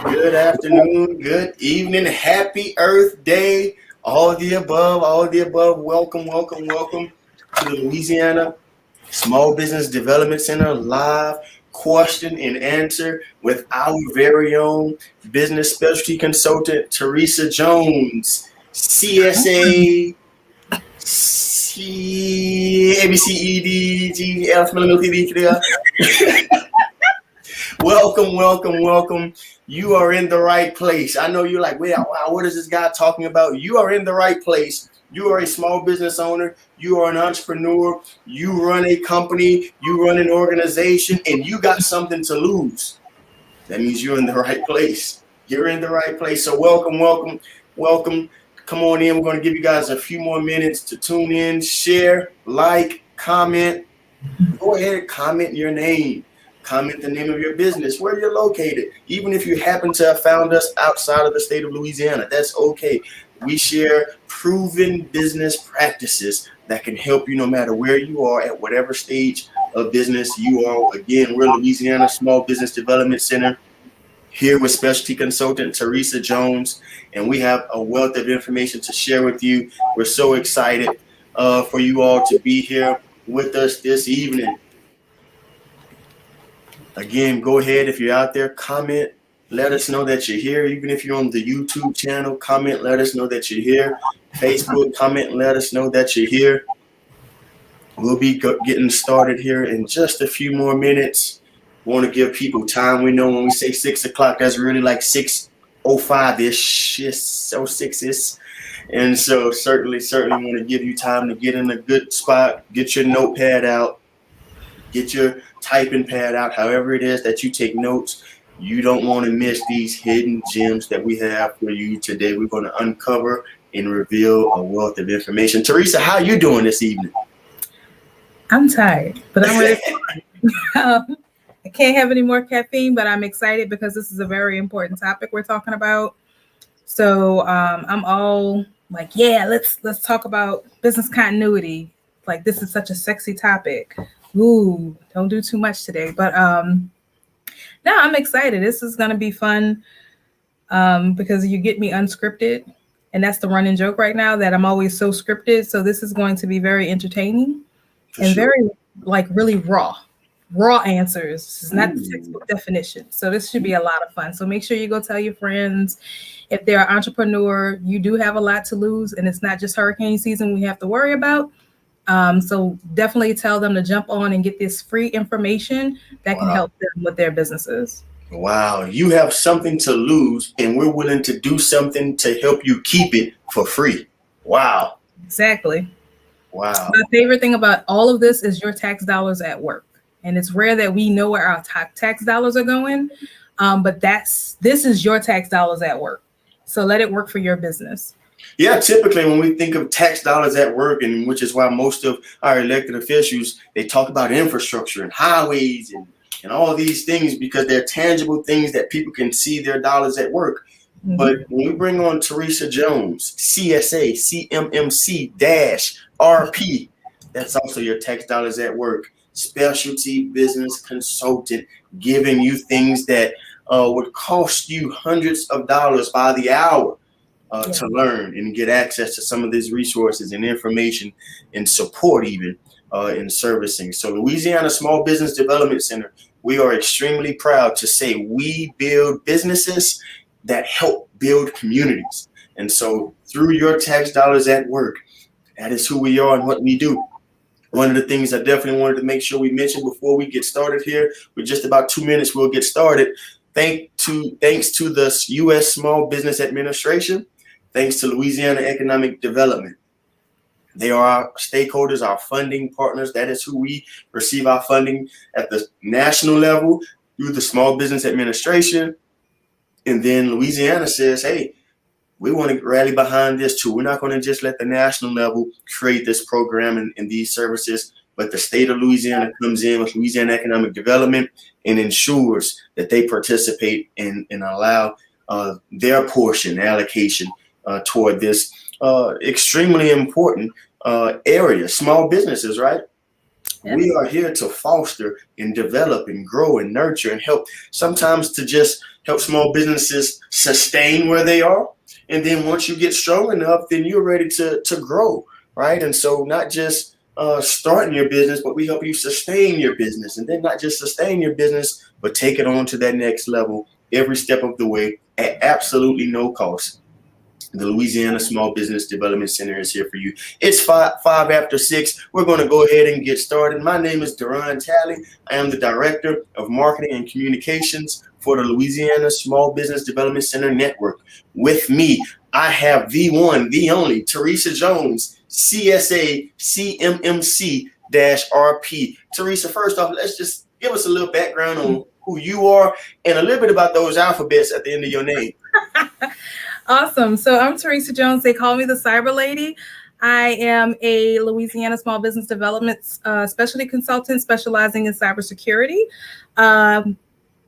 Good afternoon, good evening, happy Earth Day, all of the above, all of the above. Welcome, welcome, welcome to the Louisiana Small Business Development Center live question and answer with our very own business specialty consultant, Theresa Jones, CSA, Welcome, welcome, welcome. You are in the right place. I know you're like, wow, what is this guy talking about? You are in the right place. You are a small business owner. You are an entrepreneur. You run a company. You run an organization, and you got something to lose. That means you're in the right place. You're in the right place. So welcome, welcome, welcome. Come on in. We're going to give you guys a few more minutes to tune in, share, like, comment. Go ahead, comment your name. Comment the name of your business, where you're located. Even if you happen to have found us outside of the state of Louisiana, that's okay. We share proven business practices that can help you no matter where you are at whatever stage of business you are. Again, we're Louisiana Small Business Development Center here with specialty consultant Theresa Jones, and we have a wealth of information to share with you. We're so excited for you all to be here with us this evening. Again, go ahead, if you're out there, comment, let us know that you're here. Even if you're on the YouTube channel, comment, let us know that you're here. Facebook, comment, let us know that you're here. We'll be getting started here in just a few more minutes. Want to give people time. We know when we say 6 o'clock, that's really like 6:05-ish, 06-ish. And so certainly want to give you time to get in a good spot, get your notepad out, get your typing pad out, however it is that you take notes. You don't want to miss these hidden gems that we have for you today. We're going to uncover and reveal a wealth of information. Theresa, how are you doing this evening? I'm tired, but I'm ready. I can't have any more caffeine, but I'm excited because this is a very important topic we're talking about. So I'm all like, yeah, let's talk about business continuity. Like, this is such a sexy topic. Ooh, don't do too much today. But no, I'm excited. This is going to be fun because you get me unscripted. And that's the running joke right now, that I'm always so scripted. So this is going to be very entertaining and very, like, really raw answers. This is not the textbook definition. So this should be a lot of fun. So make sure you go tell your friends. If they're an entrepreneur, you do have a lot to lose. And it's not just hurricane season we have to worry about. So definitely tell them to jump on and get this free information that can help them with their businesses. Wow, you have something to lose, and we're willing to do something to help you keep it for free. Wow. Exactly. Wow. My favorite thing about all of this is your tax dollars at work. And it's rare that we know where our tax dollars are going, but this is your tax dollars at work. So let it work for your business. Yeah, typically when we think of tax dollars at work, and which is why most of our elected officials, they talk about infrastructure and highways and all these things, because they're tangible things that people can see their dollars at work. Mm-hmm. But when we bring on Theresa Jones, CSA, CMMC-RP, that's also your tax dollars at work. Specialty business consultant, giving you things that would cost you hundreds of dollars by the hour. To learn and get access to some of these resources and information and support even in servicing. So Louisiana Small Business Development Center, we are extremely proud to say we build businesses that help build communities. And so through your tax dollars at work, that is who we are and what we do. One of the things I definitely wanted to make sure we mention before we get started here, with just about 2 minutes, we'll get started. Thanks to the U.S. Small Business Administration. Thanks to Louisiana Economic Development. They are our stakeholders, our funding partners. That is who we receive our funding at the national level through the Small Business Administration. And then Louisiana says, hey, we want to rally behind this too. We're not going to just let the national level create this program and these services, but the state of Louisiana comes in with Louisiana Economic Development and ensures that they participate and allow their portion, allocation, toward this extremely important area, small businesses, right? Yeah. We are here to foster and develop and grow and nurture and help, sometimes to just help small businesses sustain where they are. And then once you get strong enough, then you're ready to grow, right? And so not just starting your business, but we help you sustain your business. And then not just sustain your business, but take it on to that next level every step of the way at absolutely no cost. The Louisiana Small Business Development Center is here for you. It's five after 6. We're going to go ahead and get started. My name is Deron Talley. I am the Director of Marketing and Communications for the Louisiana Small Business Development Center Network. With me, I have the one, the only, Theresa Jones, CSA CMMC-RP. Theresa, first off, let's just give us a little background on who you are and a little bit about those alphabets at the end of your name. Awesome. So I'm Theresa Jones. They call me the Cyber Lady. I am a Louisiana Small Business Development specialty consultant specializing in cybersecurity.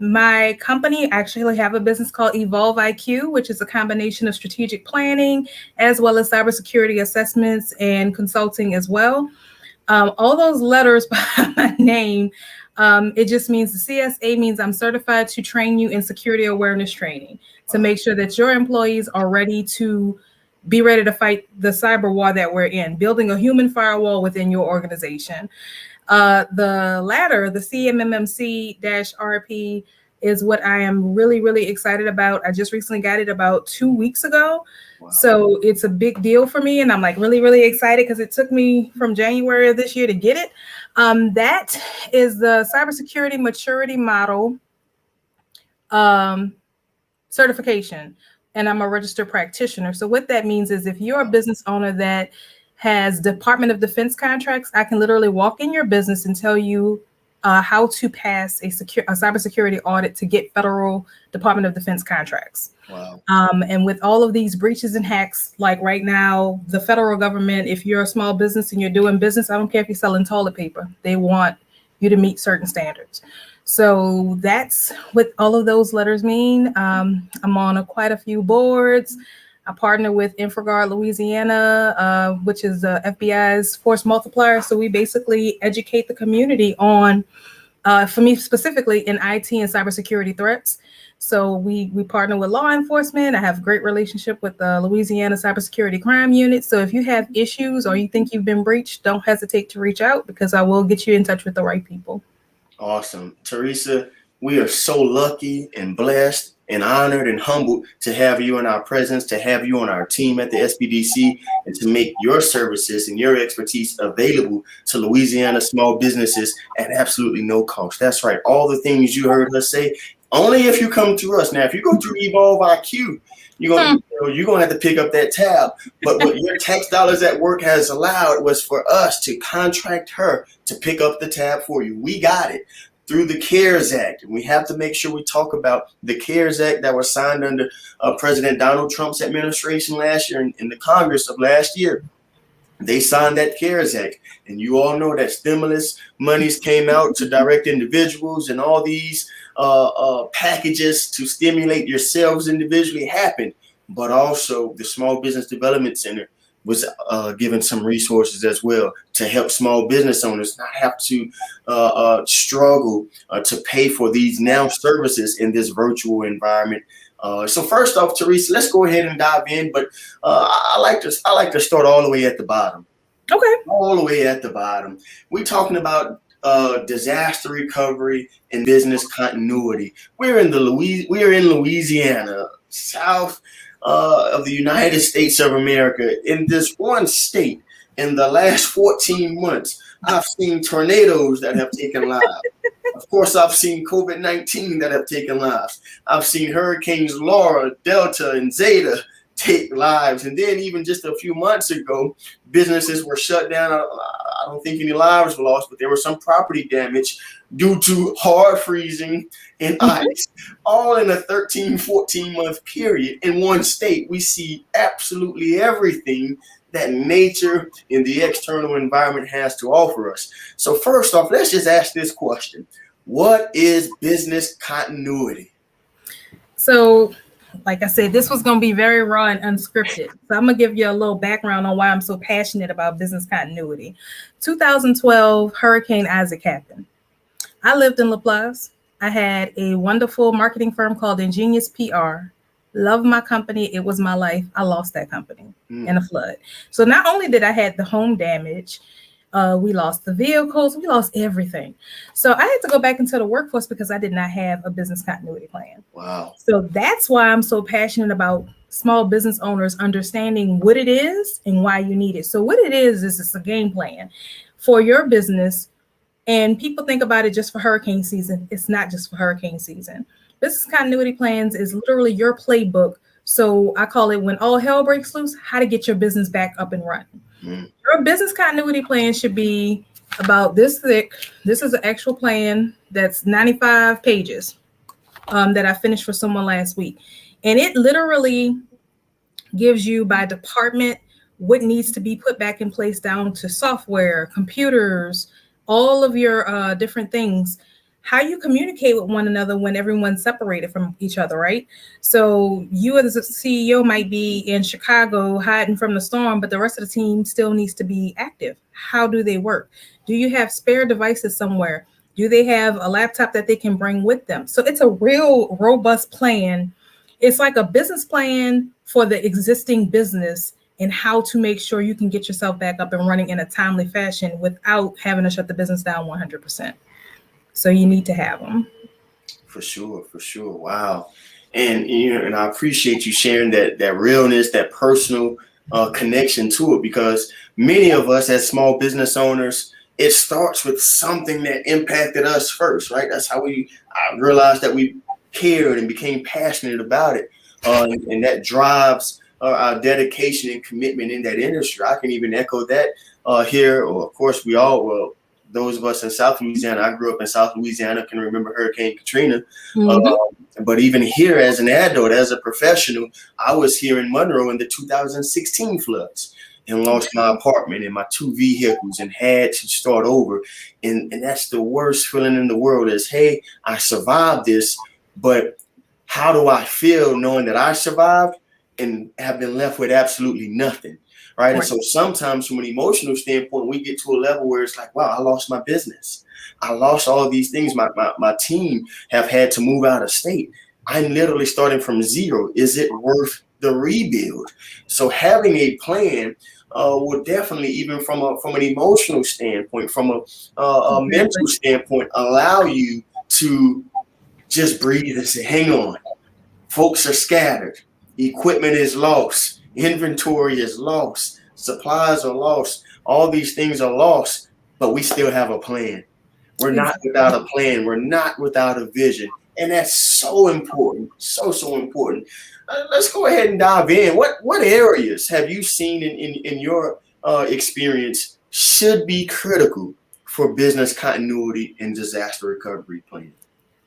My company actually have a business called Evolve IQ, which is a combination of strategic planning as well as cybersecurity assessments and consulting as well. All those letters behind my name, it just means the CSA means I'm certified to train you in security awareness training to make sure that your employees are ready to be ready to fight the cyber war that we're in, building a human firewall within your organization. The latter, the CMMC-RP, is what I am really, really excited about. I just recently got it about 2 weeks ago. Wow. So it's a big deal for me. And I'm like really, really excited because it took me from January of this year to get it. That is the cybersecurity maturity model certification. And I'm a registered practitioner. So what that means is if you're a business owner that has Department of Defense contracts, I can literally walk in your business and tell you how to pass a cybersecurity audit to get federal Department of Defense contracts. Wow. And with all of these breaches and hacks, like right now, the federal government, if you're a small business and you're doing business, I don't care if you're selling toilet paper, they want you to meet certain standards. So that's what all of those letters mean. I'm on quite a few boards. I partner with InfraGard Louisiana, which is FBI's force multiplier. So we basically educate the community on, for me specifically, in IT and cybersecurity threats. So we partner with law enforcement. I have a great relationship with the Louisiana Cybersecurity Crime Unit. So if you have issues or you think you've been breached, don't hesitate to reach out because I will get you in touch with the right people. Awesome. Theresa, we are so lucky and blessed and honored and humbled to have you in our presence, to have you on our team at the SBDC, and to make your services and your expertise available to Louisiana small businesses at absolutely no cost. That's right. All the things you heard us say, only if you come through us. Now, if you go through Evolve IQ, you're gonna have to pick up that tab. But what your tax dollars at work has allowed was for us to contract her to pick up the tab for you. We got it through the CARES Act. And we have to make sure we talk about the CARES Act that was signed under President Donald Trump's administration last year in the Congress of last year. They signed that CARES Act. And you all know that stimulus monies came out to direct individuals, and all these packages to stimulate yourselves individually happened. But also the Small Business Development Center was given some resources as well to help small business owners not have to struggle to pay for these now services in this virtual environment. So first off, Theresa, let's go ahead and dive in. But I like to start all the way at the bottom. Okay. All the way at the bottom. We're talking about disaster recovery and business continuity. We're in Louisiana, south of the United States of America. In this one state, in the last 14 months, I've seen tornadoes that have taken lives. Of course, I've seen COVID-19 that have taken lives. I've seen hurricanes Laura, Delta, and Zeta take lives. And then even just a few months ago, businesses were shut down. I don't think any lives were lost, but there was some property damage due to hard freezing and ice. All in a 13, 14-month period in one state. We see absolutely everything that nature in the external environment has to offer us. So first off, let's just ask this question. What is business continuity? So like I said, this was going to be very raw and unscripted. So I'm going to give you a little background on why I'm so passionate about business continuity. 2012, Hurricane Isaac happened. I lived in LaPlace. I had a wonderful marketing firm called Ingenious PR. Loved my company. It was my life. I lost that company in a flood. So not only did I had the home damage, we lost the vehicles, we lost everything. So I had to go back into the workforce because I did not have a business continuity plan. Wow. So that's why I'm so passionate about small business owners understanding what it is and why you need it. So what it is it's a game plan for your business. And people think about it just for hurricane season. It's not just for hurricane season. Business continuity plans is literally your playbook. So I call it when all hell breaks loose, how to get your business back up and running. Your business continuity plan should be about this thick. This is an actual plan that's 95 pages that I finished for someone last week. And it literally gives you by department what needs to be put back in place down to software, computers, all of your different things, how you communicate with one another when everyone's separated from each other, right? So you as a CEO might be in Chicago hiding from the storm, but the rest of the team still needs to be active. How do they work? Do you have spare devices somewhere? Do they have a laptop that they can bring with them? So it's a real robust plan. It's like a business plan for the existing business and how to make sure you can get yourself back up and running in a timely fashion without having to shut the business down 100%. So you need to have them. For sure. Wow. And and I appreciate you sharing that realness, that personal connection to it, because many of us as small business owners, it starts with something that impacted us first, right? That's how I realized that we cared and became passionate about it, and that drives our dedication and commitment in that industry. I can even echo that here. Or of course, those of us in South Louisiana, I grew up in South Louisiana, can remember Hurricane Katrina. But even here as an adult, as a professional, I was here in Monroe in the 2016 floods and lost my apartment and my 2 vehicles and had to start over. And that's the worst feeling in the world is, hey, I survived this, but how do I feel knowing that I survived and have been left with absolutely nothing? Right. And so sometimes from an emotional standpoint, we get to a level where it's like, wow, I lost my business. I lost all these things. My team have had to move out of state. I'm literally starting from zero. Is it worth the rebuild? So having a plan will definitely, even from an emotional standpoint, from a mental standpoint, allow you to just breathe and say, hang on. Folks are scattered. Equipment is lost. Inventory is lost. Supplies are lost. All these things are lost, but we still have a plan. We're not without a plan. We're not without a vision. And that's so important. So important. Let's go ahead and dive in. What areas have you seen in your experience should be critical for business continuity and disaster recovery planning?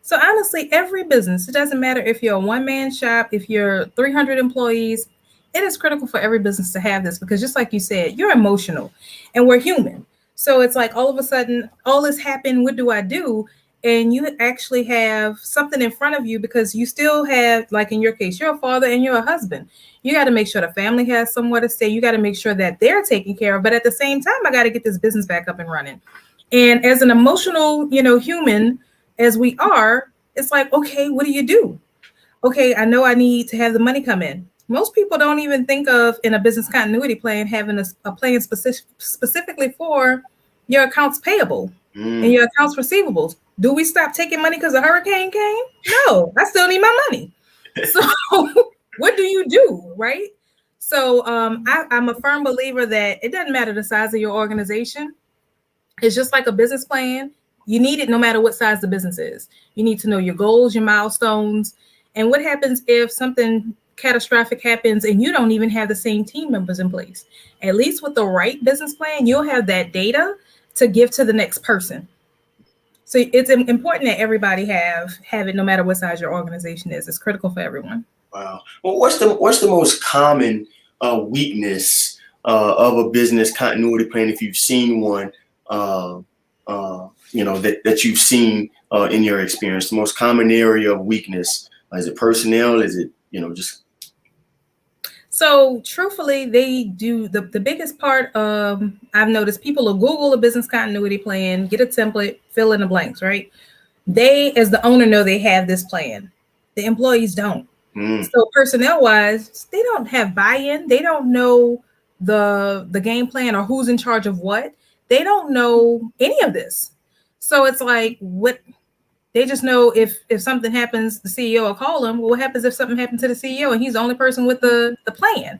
So honestly, every business, it doesn't matter if you're a one-man shop, if you're 300 employees, it is critical for every business to have this because just like you said, you're emotional and we're human. So it's like all of a sudden, all this happened, what do I do? And you actually have something in front of you because you still have, like in your case, you're a father and you're a husband. You got to make sure the family has somewhere to stay. You got to make sure that they're taken care of. But at the same time, I got to get this business back up and running. And as an emotional, human, as we are, it's like, okay, what do you do? Okay, I know I need to have the money come in. Most people don't even think of in a business continuity plan having a plan specifically for your accounts payable and your accounts receivables. Do we stop taking money because a hurricane came? No, I still need my money. So what do you do, right? So I'm a firm believer that it doesn't matter the size of your organization. It's just like a business plan. You need it no matter what size the business is. You need to know your goals, your milestones, and what happens if something catastrophic happens and you don't even have the same team members in place. At least with the right business plan, you'll have that data to give to the next person. So it's important that everybody have it no matter what size your organization is. It's critical for everyone. Wow. Well, what's the most common weakness of a business continuity plan if you've seen one? That you've seen in your experience, the most common area of weakness? Is it personnel? Is it just. So truthfully, they do the biggest part of, I've noticed people will Google a business continuity plan, get a template, fill in the blanks, right? They, as the owner, know they have this plan. The employees don't. So personnel wise, they don't have buy-in. They don't know the game plan or who's in charge of what. They don't know any of this. So it's like, what, they just know if something happens, the CEO will call them. Well, what happens if something happened to the CEO and he's the only person with the plan?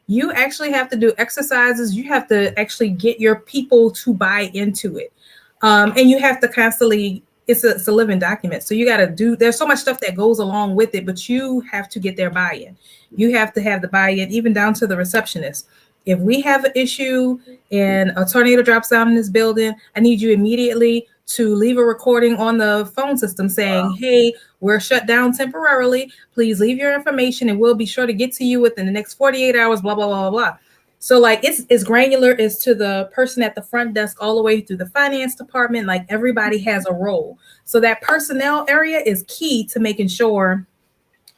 You actually have to do exercises. You have to actually get your people to buy into it. And you have to constantly, it's a living document. So you got to do, there's so much stuff that goes along with it, but you have to get their buy-in. You have to have the buy-in, even down to the receptionist. If we have an issue and a tornado drops down in this building, I need you immediately to leave a recording on the phone system saying, hey, we're shut down temporarily. Please leave your information and we'll be sure to get to you within the next 48 hours, blah, blah, blah, blah, blah. So like it's as granular as to the person at the front desk all the way through the finance department. Like everybody has a role. So that personnel area is key to making sure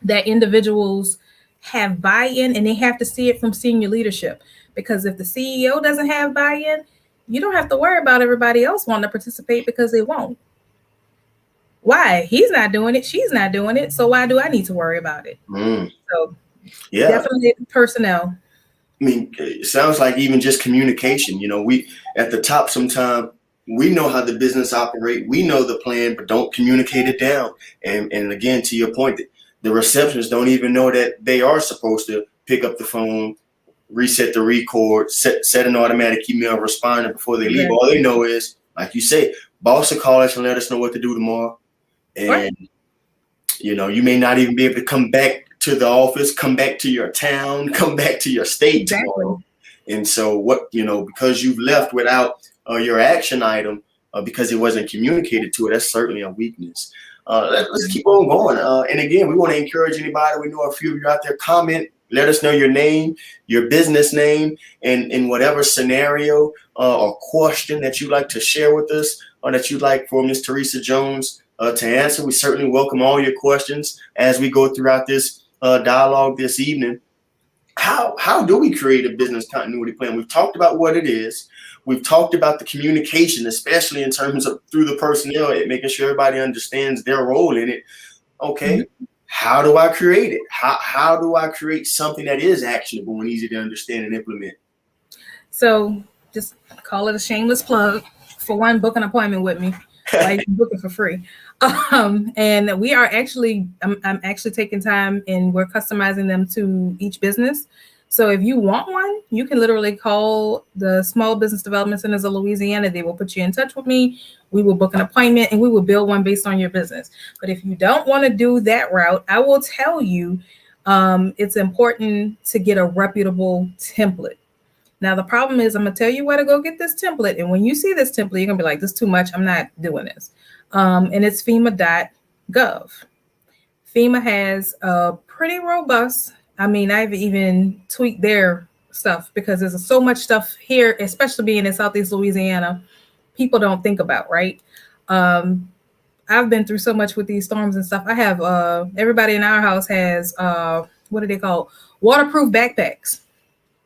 that individuals have buy-in, and they have to see it from senior leadership. Because if the CEO doesn't have buy-in, you don't have to worry about everybody else wanting to participate because they won't. Why? He's not doing it. She's not doing it. So why do I need to worry about it? So Yeah, definitely personnel. I mean, it sounds like even just communication. We at the top sometimes we know how the business operate. We know the plan, but don't communicate it down. And again, to your point, the receptionists don't even know that they are supposed to pick up the phone, reset the record, set an automatic email responder before they leave. All they know is, like you say, boss will call us and let us know what to do tomorrow. And, you may not even be able to come back to the office, come back to your town, come back to your state tomorrow. And so because you've left without your action item because it wasn't communicated to it, that's certainly a weakness. Let's keep on going. And again, we want to encourage anybody. We know a few of you out there. Comment. Let us know your name, your business name, and in whatever scenario or question that you'd like to share with us or that you'd like for Ms. Theresa Jones to answer. We certainly welcome all your questions as we go throughout this dialogue this evening. How do we create a business continuity plan? We've talked about what it is. We've talked about the communication, especially in terms of through the personnel, making sure everybody understands their role in it. Okay. How do I create it? How do I create something that is actionable and easy to understand and implement? So just call it a shameless plug. For one, book an appointment with me. Like book it for free. And we are actually, I'm actually taking time and we're customizing them to each business. So if you want one, you can literally call the Small Business Development Centers of Louisiana. They will put you in touch with me. We will book an appointment and we will build one based on your business. But if you don't want to do that route, I will tell you it's important to get a reputable template. Now, the problem is I'm going to tell you where to go get this template. And when you see this template, you're going to be like, this is too much. I'm not doing this. And it's FEMA.gov. FEMA has a pretty robust, I've even tweaked their stuff because there's so much stuff here, especially being in Southeast Louisiana, people don't think about, right? I've been through so much with these storms and stuff. I have, everybody in our house has, what do they call? Waterproof backpacks.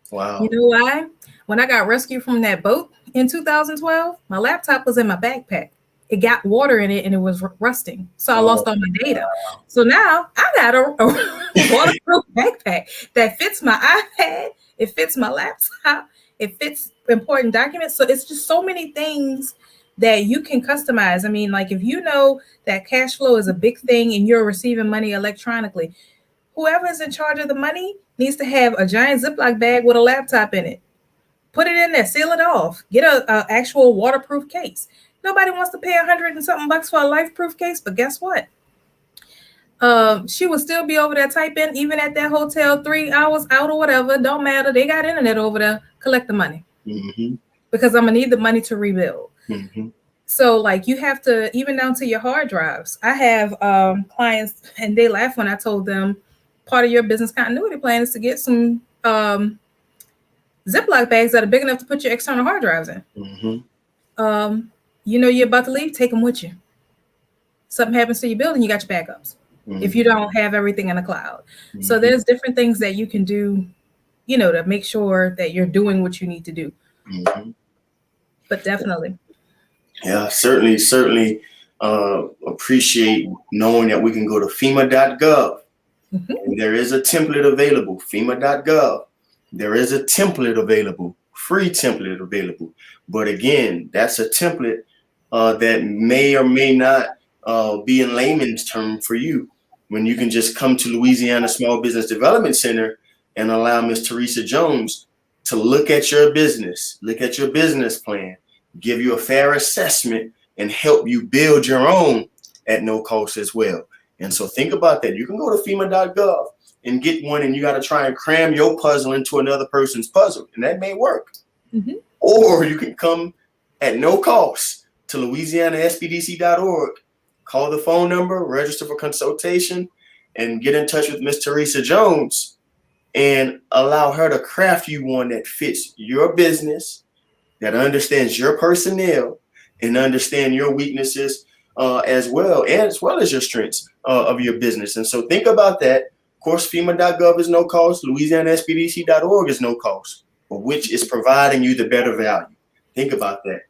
Wow. You know why? When I got rescued from that boat in 2012, my laptop was in my backpack. It got water in it and it was rusting. So I lost all my data. Wow. So now I got a waterproof backpack that fits my iPad. It fits my laptop. It fits important documents. So it's just so many things that you can customize. Like if you know that cash flow is a big thing and you're receiving money electronically, whoever is in charge of the money needs to have a giant Ziploc bag with a laptop in it. Put it in there, seal it off, get a actual waterproof case. Nobody wants to pay $100 and something for a life-proof case, but guess what? She will still be over there typing, even at that hotel, 3 hours out or whatever. Don't matter. They got internet over there. Collect the money. Because I'm going to need the money to rebuild. So like you have to, even down to your hard drives. I have clients and they laugh when I told them part of your business continuity plan is to get some Ziploc bags that are big enough to put your external hard drives in. You're about to leave, take them with you. Something happens to your building, you got your backups. if you don't have everything in the cloud. So there's different things that you can do, to make sure that you're doing what you need to do. But definitely. Yeah, certainly appreciate knowing that we can go to FEMA.gov. And there is a template available, FEMA.gov. There is a template available, free template available. But again, that's a template that may or may not be in layman's term for you. When you can just come to Louisiana Small Business Development Center and allow Ms. Theresa Jones to look at your business plan, give you a fair assessment, and help you build your own at no cost as well. And so think about that. You can go to FEMA.gov and get one, and you got to try and cram your puzzle into another person's puzzle, and that may work. Or you can come at no cost to LouisianaSBDC.org, call the phone number, register for consultation, and get in touch with Ms. Theresa Jones and allow her to craft you one that fits your business, that understands your personnel and understand your weaknesses as well as your strengths of your business. And so think about that. Of course, FEMA.gov is no cost. LouisianaSBDC.org is no cost, but which is providing you the better value. Think about that.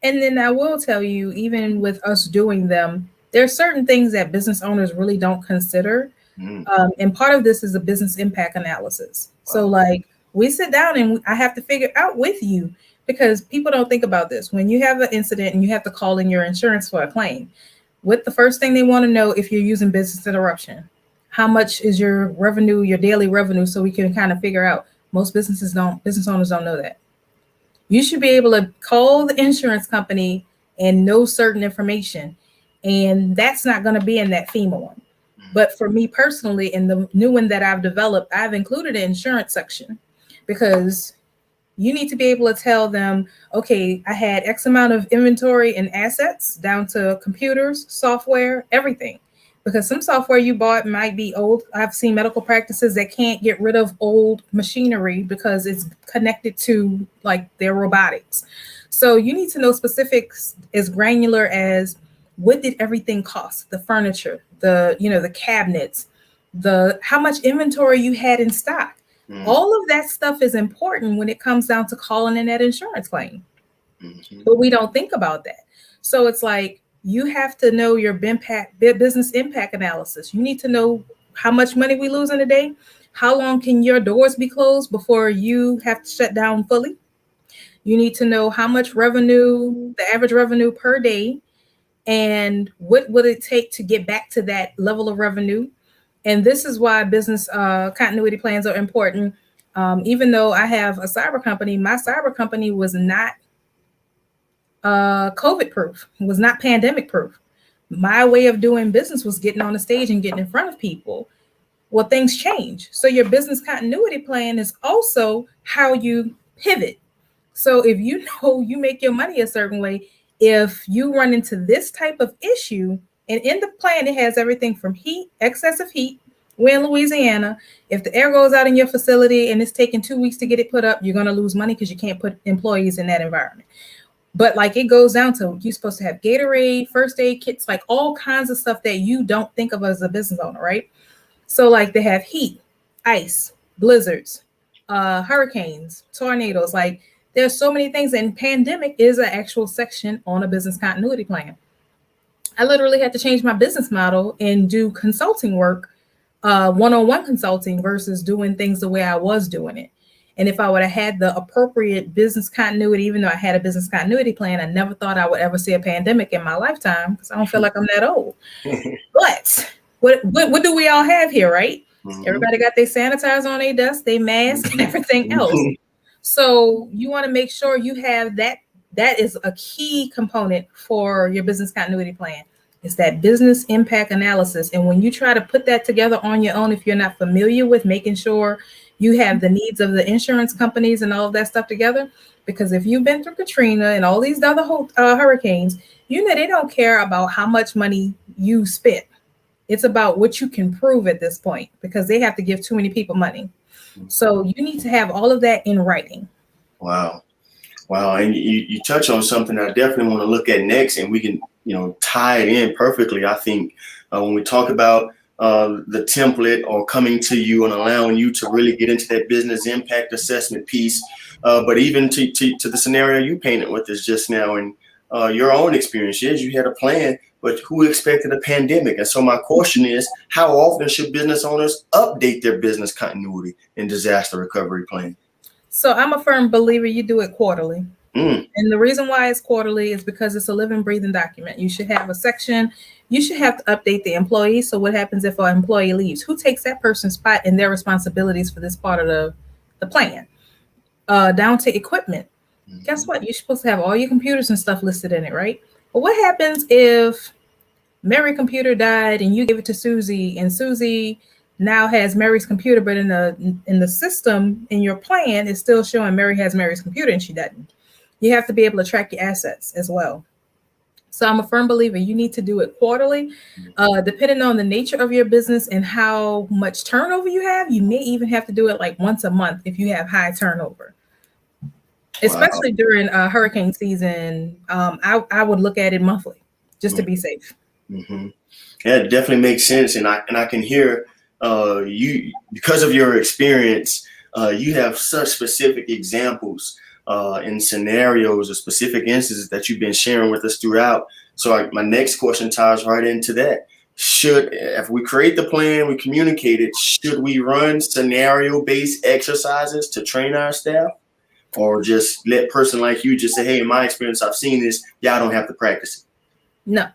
And then I will tell you, even with us doing them, there are certain things that business owners really don't consider. And part of this is a business impact analysis. So like we sit down and I have to figure out with you, because people don't think about this. When you have an incident and you have to call in your insurance for a claim, what the first thing they want to know, if you're using business interruption, how much is your revenue, your daily revenue, so we can kind of figure out. Most business owners don't know that. You should be able to call the insurance company and know certain information. And that's not going to be in that FEMA one. But for me personally, in the new one that I've developed, I've included an insurance section, because you need to be able to tell them, okay, I had X amount of inventory and assets down to computers, software, everything. Because some software you bought might be old. I've seen medical practices that can't get rid of old machinery because it's connected to like their robotics. So you need to know specifics as granular as what did everything cost? The furniture, the cabinets, how much inventory you had in stock. All of that stuff is important when it comes down to calling in that insurance claim. But we don't think about that. So it's like, you have to know your business impact analysis. You need to know how much money we lose in a day. How long can your doors be closed before you have to shut down fully? You need to know how much revenue, the average revenue per day, and what would it take to get back to that level of revenue. And this is why business continuity plans are important. Even though I have a cyber company, my cyber company was not COVID proof, was not pandemic proof. My way of doing business was getting on the stage and getting in front of people. Well, things change. So your business continuity plan is also how you pivot. So if you know you make your money a certain way, if you run into this type of issue, and in the plan, it has everything from heat, excessive heat. We're in Louisiana. If the air goes out in your facility and it's taking 2 weeks to get it put up, you're going to lose money because you can't put employees in that environment. But like it goes down to, you're supposed to have Gatorade, first aid kits, like all kinds of stuff that you don't think of as a business owner, right? So like they have heat, ice, blizzards, hurricanes, tornadoes. Like there's so many things, and pandemic is an actual section on a business continuity plan. I literally had to change my business model and do consulting work, one-on-one consulting versus doing things the way I was doing it. And if I would have had the appropriate business continuity, even though I had a business continuity plan, I never thought I would ever see a pandemic in my lifetime, because I don't feel like I'm that old. But what do we all have here, right? Everybody got their sanitizer on their desk, their mask, and everything else. So you want to make sure you have that. That is a key component for your business continuity plan. It's that business impact analysis. And when you try to put that together on your own, if you're not familiar with making sure you have the needs of the insurance companies and all of that stuff together, because if you've been through Katrina and all these other hurricanes, you know they don't care about how much money you spent. It's about what you can prove at this point, because they have to give too many people money. So you need to have all of that in writing. Wow. And you touch on something I definitely want to look at next, and we can, tie it in perfectly. I think when we talk about the template or coming to you and allowing you to really get into that business impact assessment piece. But even to the scenario you painted with us just now and your own experience, yes, you had a plan, but who expected a pandemic? And so my question is, how often should business owners update their business continuity and disaster recovery plan? So I'm a firm believer you do it quarterly. Mm. And the reason why it's quarterly is because it's a living, breathing document. You should have a section. You should have to update the employee. So what happens if an employee leaves? Who takes that person's spot and their responsibilities for this part of the plan? Down to equipment. Mm-hmm. Guess what? You're supposed to have all your computers and stuff listed in it, right? But what happens if Mary's computer died and you give it to Susie, and Susie now has Mary's computer, but in the system in your plan is still showing Mary has Mary's computer and she doesn't. You have to be able to track your assets as well. So I'm a firm believer you need to do it quarterly. Depending on the nature of your business and how much turnover you have, you may even have to do it like once a month if you have high turnover. Especially during hurricane season, I would look at it monthly just to be safe. Mm-hmm. Yeah, it definitely makes sense, and I can hear you, because of your experience. You have such specific examples and scenarios or specific instances that you've been sharing with us throughout. So my next question ties right into that. If we create the plan, we communicate it, should we run scenario-based exercises to train our staff? Or just let a person like you just say, hey, in my experience, I've seen this. Y'all don't have to practice it. No,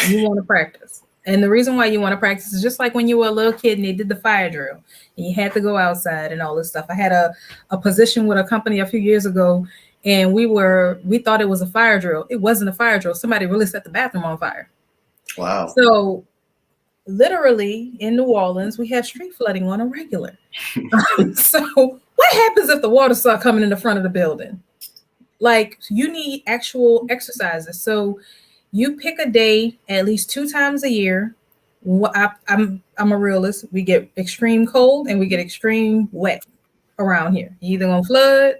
you want to practice. And the reason why you want to practice is just like when you were a little kid and they did the fire drill and you had to go outside and all this stuff. I had a position with a company a few years ago and we thought it was a fire drill. It wasn't a fire drill. Somebody really set the bathroom on fire. Wow. So literally in New Orleans, we have street flooding on a regular. So what happens if the water starts coming in the front of the building? Like, you need actual exercises. So you pick a day at least 2 times a year. I'm a realist. We get extreme cold and we get extreme wet around here. You either gonna flood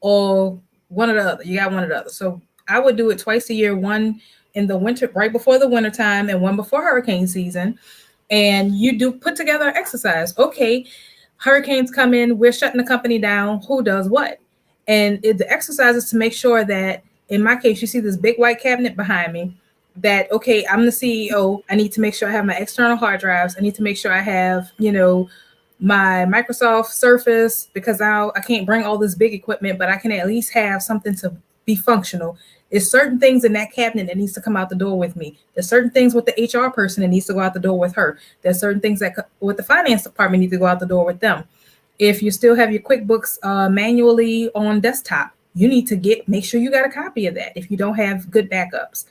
or one or the other. You got one or the other. So I would do it twice a year, one in the winter, right before the winter time, and one before hurricane season. And you do put together an exercise. Okay, hurricanes come in, we're shutting the company down. Who does what? And the exercise is to make sure that, in my case, you see this big white cabinet behind me, that, okay, I'm the CEO. I need to make sure I have my external hard drives. I need to make sure I have, my Microsoft Surface, because I can't bring all this big equipment, but I can at least have something to be functional. There's certain things in that cabinet that needs to come out the door with me. There's certain things with the HR person that needs to go out the door with her. There's certain things that with the finance department need to go out the door with them. If you still have your QuickBooks manually on desktop, you need to make sure you got a copy of that. If you don't have good backups,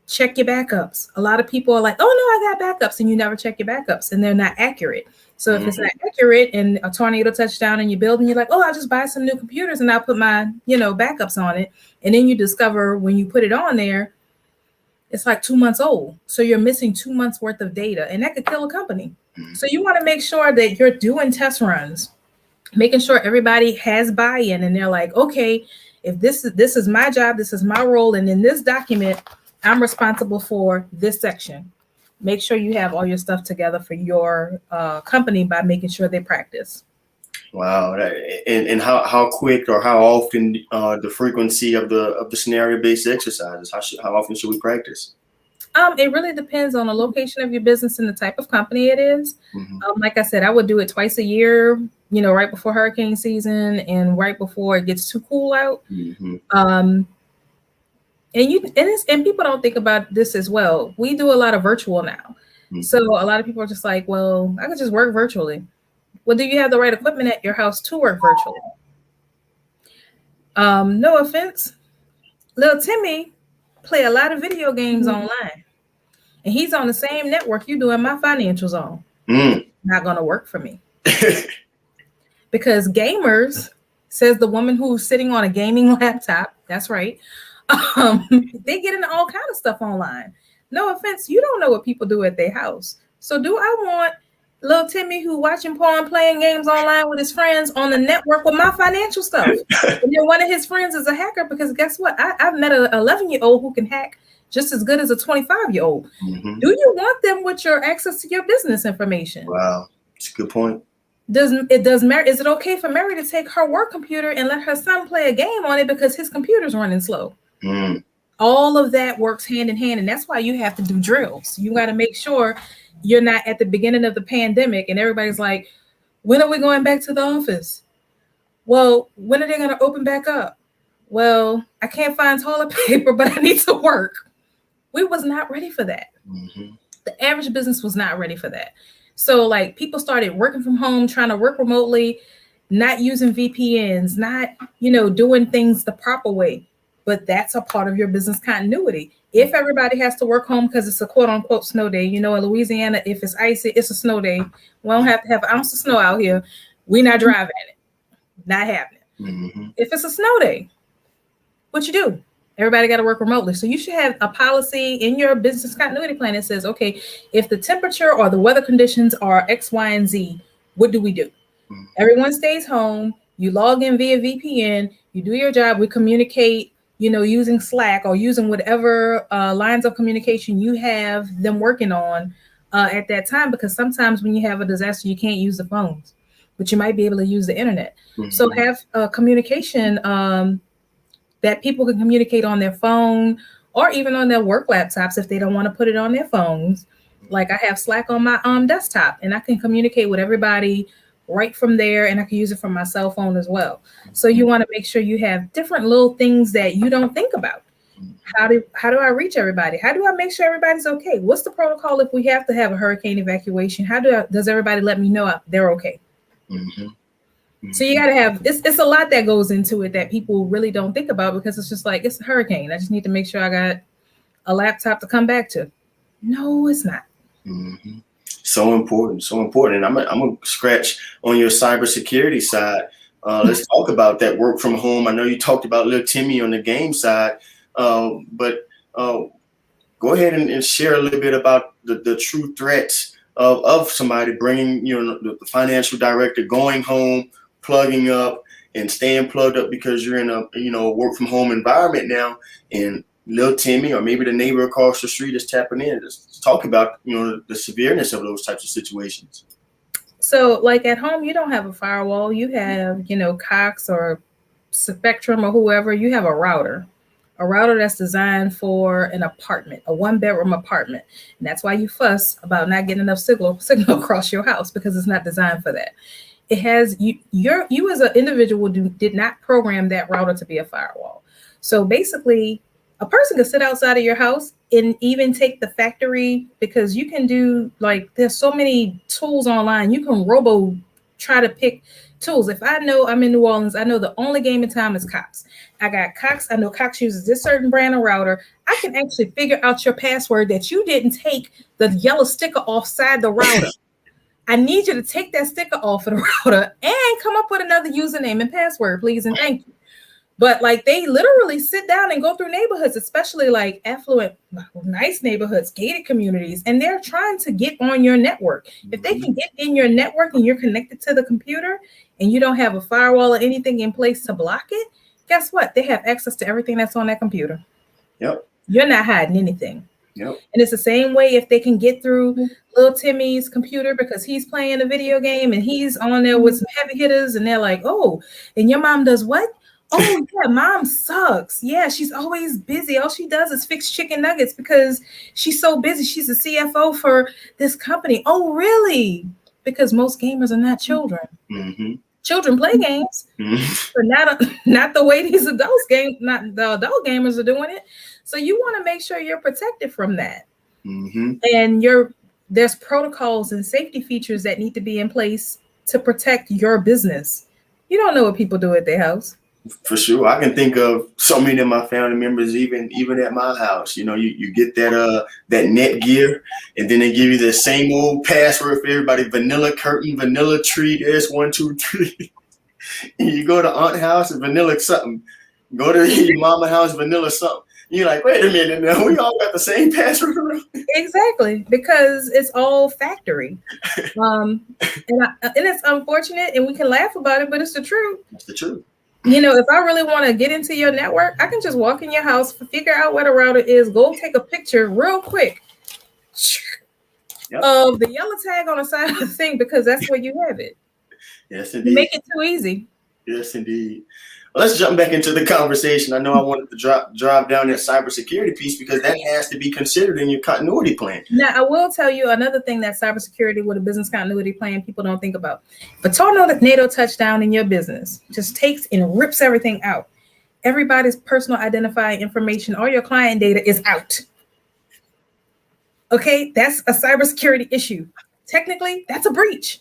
check your backups. A lot of people are like, oh no, I got backups, and you never check your backups, and they're not accurate. So if it's not accurate and a tornado touched down in your building, you're like, oh, I'll just buy some new computers and I'll put my, backups on it. And then you discover when you put it on there, it's like 2 months old. So you're missing 2 months worth of data, and that could kill a company. So you want to make sure that you're doing test runs, making sure everybody has buy-in, and they're like, okay, if this is my job, this is my role, and in this document, I'm responsible for this section. Make sure you have all your stuff together for your company by making sure they practice. Wow. And how quick or how often the frequency of the scenario-based exercises? How often should we practice? It really depends on the location of your business and the type of company it is. Like I said, I would do it twice a year, right before hurricane season and right before it gets too cool out. And people don't think about this as well. We do a lot of virtual now. So a lot of people are just like, well, I could just work virtually. Well, do you have the right equipment at your house to work virtually? No offense. Little Timmy play a lot of video games online. And he's on the same network you doing my financials on. Not going to work for me. Because gamers, says the woman who's sitting on a gaming laptop, that's right, they get into all kind of stuff online. No offense, you don't know what people do at their house. So do I want little Timmy who watching porn, playing games online with his friends on the network with my financial stuff? And then one of his friends is a hacker, because guess what? I've met an 11-year-old who can hack just as good as a 25-year-old. Mm-hmm. Do you want them with your access to your business information? Wow, it's a good point. Is it okay for Mary to take her work computer and let her son play a game on it because his computer's running slow? Mm. All of that works hand in hand, and that's why you have to do drills. You got to make sure you're not at the beginning of the pandemic and everybody's like, when are we going back to the office? Well, when are they going to open back up? Well, I can't find toilet paper, but I need to work. We was not ready for that. Mm-hmm. The average business was not ready for that. So like people started working from home, trying to work remotely, not using VPNs, not, doing things the proper way. But that's a part of your business continuity. If everybody has to work home because it's a quote unquote snow day, in Louisiana, if it's icy, it's a snow day. We don't have to have an ounce of snow out here. We're not driving in it. Not happening. Mm-hmm. If it's a snow day, what you do? Everybody got to work remotely. So you should have a policy in your business continuity plan that says, okay, if the temperature or the weather conditions are X, Y, and Z, what do we do? Mm-hmm. Everyone stays home. You log in via VPN. You do your job. We communicate, using Slack or using whatever lines of communication you have them working on at that time. Because sometimes when you have a disaster, you can't use the phones, but you might be able to use the internet. Mm-hmm. So have communication that people can communicate on their phone or even on their work laptops if they don't want to put it on their phones. Like I have Slack on my desktop and I can communicate with everybody right from there, and I can use it from my cell phone as well. So you want to make sure you have different little things that you don't think about. How do I reach everybody? How do I make sure everybody's okay? What's the protocol if we have to have a hurricane evacuation? Does everybody let me know they're okay? Mm-hmm. So you got to have, it's a lot that goes into it that people really don't think about because it's just like, it's a hurricane. I just need to make sure I got a laptop to come back to. No, it's not. Mm-hmm. So important. I'm going to scratch on your cybersecurity side. Let's talk about that work from home. I know you talked about little Timmy on the game side, but go ahead and share a little bit about the true threats of somebody bringing, the financial director going home, plugging up and staying plugged up because you're in a work from home environment now, and little Timmy or maybe the neighbor across the street is tapping in. Just talk about the severeness of those types of situations. So like at home, you don't have a firewall. You have Cox or Spectrum or whoever. You have a router that's designed for an apartment, a 1-bedroom apartment, and that's why you fuss about not getting enough signal across your house, because it's not designed for that. It has you as an individual did not program that router to be a firewall. So basically, a person can sit outside of your house and even take the factory, because you can do, like, there's so many tools online. You can try to pick tools. If I know I'm in New Orleans, I know the only game in town is Cox. I got Cox. I know Cox uses this certain brand of router. I can actually figure out your password that you didn't take the yellow sticker offside the router. I need you to take that sticker off of the router and come up with another username and password, please and thank you. But like, they literally sit down and go through neighborhoods, especially like affluent, nice neighborhoods, gated communities, and they're trying to get on your network. If they can get in your network and you're connected to the computer and you don't have a firewall or anything in place to block it, guess what? They have access to everything that's on that computer. Yep. You're not hiding anything. Yep. And it's the same way if they can get through little Timmy's computer because he's playing a video game and he's on there with some heavy hitters, and they're like, oh, and your mom does what? Oh, yeah, mom sucks. Yeah, she's always busy. All she does is fix chicken nuggets because she's so busy. She's a CFO for this company. Oh, really? Because most gamers are not children. Mm-hmm. Children play games, but not the way these adults game. Not the adult gamers are doing it. So you want to make sure you're protected from that. Mm-hmm. And there's protocols and safety features that need to be in place to protect your business. You don't know what people do at their house. For sure. I can think of so many of my family members, even at my house. You get that net gear, and then they give you the same old password for everybody: vanilla curtain, vanilla tree, S123. And you go to aunt house and vanilla something. Go to your mama house, vanilla something. You're like, wait a minute, now we all got the same password. Exactly, because it's all factory. And it's unfortunate, and we can laugh about it, but it's the truth. It's the truth. If I really want to get into your network, I can just walk in your house, figure out where the router is, go take a picture real quick of the yellow tag on the side of the thing, because that's where you have it. Yes, You indeed. make it too easy. Yes, indeed. Well, let's jump back into the conversation. I know I wanted to drive down that cybersecurity piece because that has to be considered in your continuity plan. Now, I will tell you another thing that cybersecurity with a business continuity plan people don't think about. If a tornado touchdown in your business just takes and rips everything out, everybody's personal identifying information, all your client data is out. Okay, that's a cybersecurity issue. Technically, that's a breach.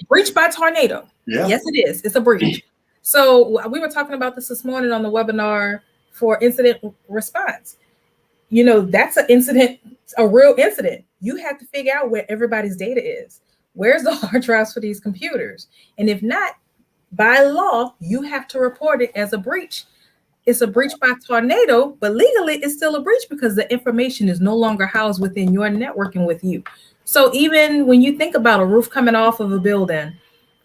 Breach by tornado. Yeah. Yes, it is. It's a breach. So we were talking about this morning on the webinar for incident response. That's an incident, a real incident. You have to figure out where everybody's data is. Where's the hard drives for these computers? And if not, by law, you have to report it as a breach. It's a breach by tornado, but legally it's still a breach because the information is no longer housed within your networking with you. So even when you think about a roof coming off of a building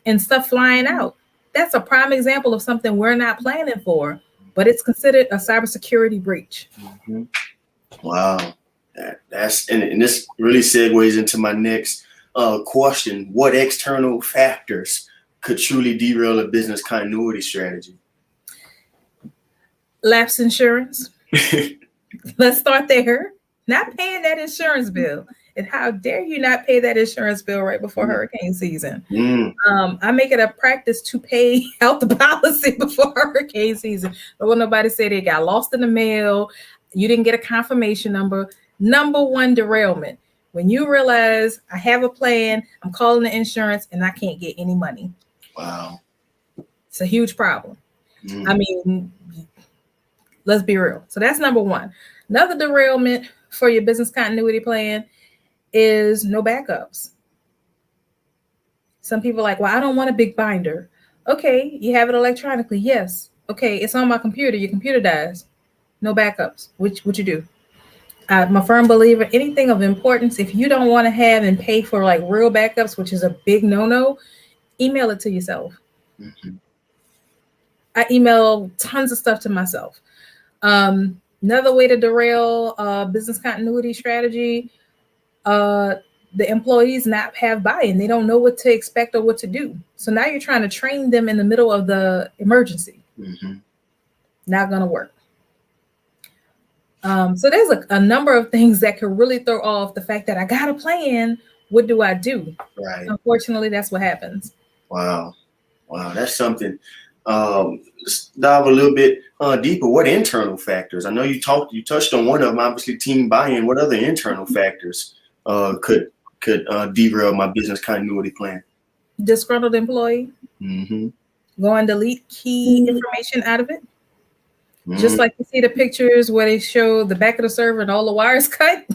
and stuff flying out, that's a prime example of something we're not planning for, but it's considered a cybersecurity breach. Mm-hmm. Wow. That's and this really segues into my next question. What external factors could truly derail a business continuity strategy? Lapse insurance. Let's start there. Not paying that insurance bill. And how dare you not pay that insurance bill right before hurricane season? I make it a practice to pay out the policy before hurricane season. But when nobody said it got lost in the mail, you didn't get a confirmation number. Number one derailment. When you realize I have a plan, I'm calling the insurance and I can't get any money. Wow. It's a huge problem. I mean, let's be real. So that's number one. Another derailment for your business continuity plan is no backups. Some people are like, well, I don't want a big binder. Okay, you have it electronically. Yes. Okay, it's on my computer. Your computer dies. No backups. What you do? I'm a firm believer, anything of importance, if you don't want to have and pay for like real backups, which is a big no-no, email it to yourself. I email tons of stuff to myself. Another way to derail business continuity strategy, the employees not have buy-in. They don't know what to expect or what to do. So now you're trying to train them in the middle of the emergency. Not going to work. So there's a number of things that could really throw off the fact that I got a plan. What do I do? Right. Unfortunately, that's what happens. Wow. That's something. Let's dive a little bit deeper. What internal factors? I know you touched on one of them, obviously team buy-in. What other internal factors could derail my business continuity plan? Disgruntled employee. Go and delete key information out of it. Just like you see the pictures where they show the back of the server and all the wires cut.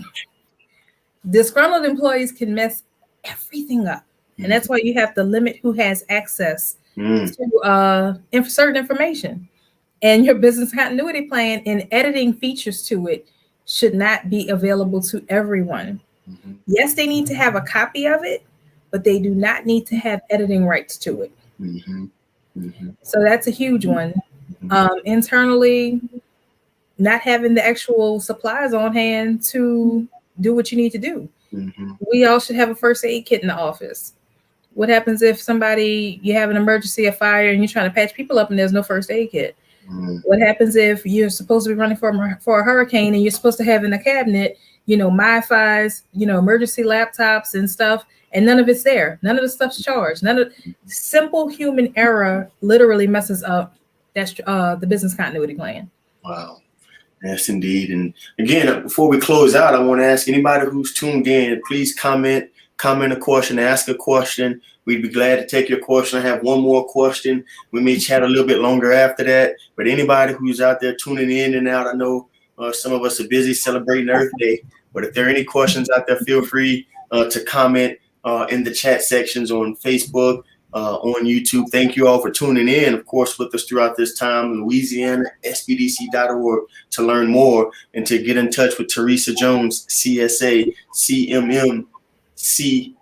Disgruntled employees can mess everything up. And that's why you have to limit who has access to certain information. And your business continuity plan and editing features to it should not be available to everyone. Yes, they need to have a copy of it, but they do not need to have editing rights to it. So that's a huge one. Internally, not having the actual supplies on hand to do what you need to do. We all should have a first aid kit in the office. What happens if you have an emergency, a fire, and you're trying to patch people up and there's no first aid kit? What happens if you're supposed to be running for a hurricane and you're supposed to have in the cabinet, MiFi's, emergency laptops and stuff, and none of it's there. None of the stuff's charged. None of simple human error literally messes up that's the business continuity plan. Wow. Yes, indeed. And again, before we close out, I want to ask anybody who's tuned in, please comment a question, ask a question. We'd be glad to take your question. I have one more question. We may chat a little bit longer after that. But anybody who's out there tuning in and out, I know some of us are busy celebrating Earth Day. But if there are any questions out there, feel free to comment in the chat sections on Facebook, on YouTube. Thank you all for tuning in, of course, with us throughout this time. LouisianaSBDC.org to learn more and to get in touch with Theresa Jones, CSA, CMM, -RP.